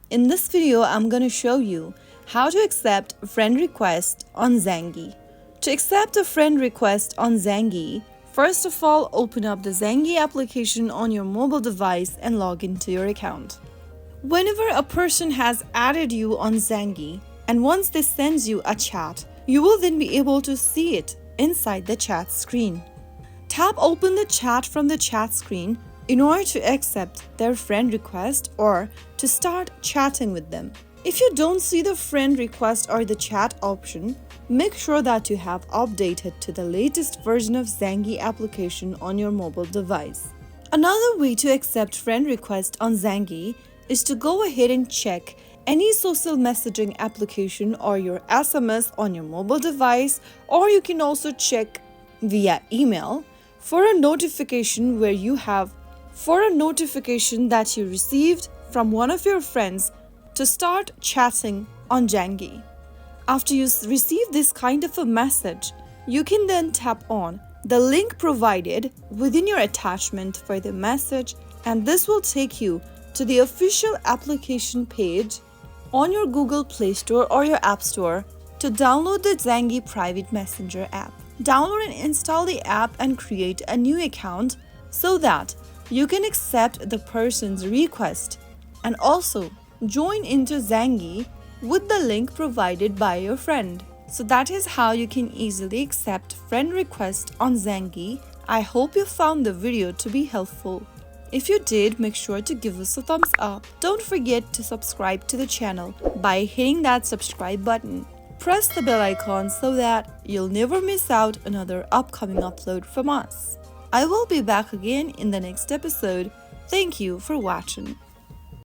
In this video, I'm going to show you how to accept a friend request on Zangi. To accept a friend request on Zangi, first of all, open up the Zangi application on your mobile device and log into your account. Whenever a person has added you on Zangi, and once they send you a chat, you will then be able to see it inside the chat screen. Tap open the chat from the chat screen in order to accept their friend request or to start chatting with them. If you don't see the friend request or the chat option, make sure that you have updated to the latest version of Zangi application on your mobile device. Another way to accept friend request on Zangi is to go ahead and check any social messaging application or your SMS on your mobile device, or you can also check via email for a notification that you received from one of your friends to start chatting on Zangi. After you receive this kind of a message, you can then tap on the link provided within your attachment for the message, and this will take you to the official application page on your Google Play Store or your App Store to download the Zangi Private Messenger app. Download and install the app and create a new account so that you can accept the person's request and also join into Zangi with the link provided by your friend. So that is how you can easily accept friend requests on Zangi. I hope you found the video to be helpful. If you did, make sure to give us a thumbs up. Don't forget to subscribe to the channel by hitting that subscribe button. Press the bell icon so that you'll never miss out another upcoming upload from us. I will be back again in the next episode. Thank you for watching.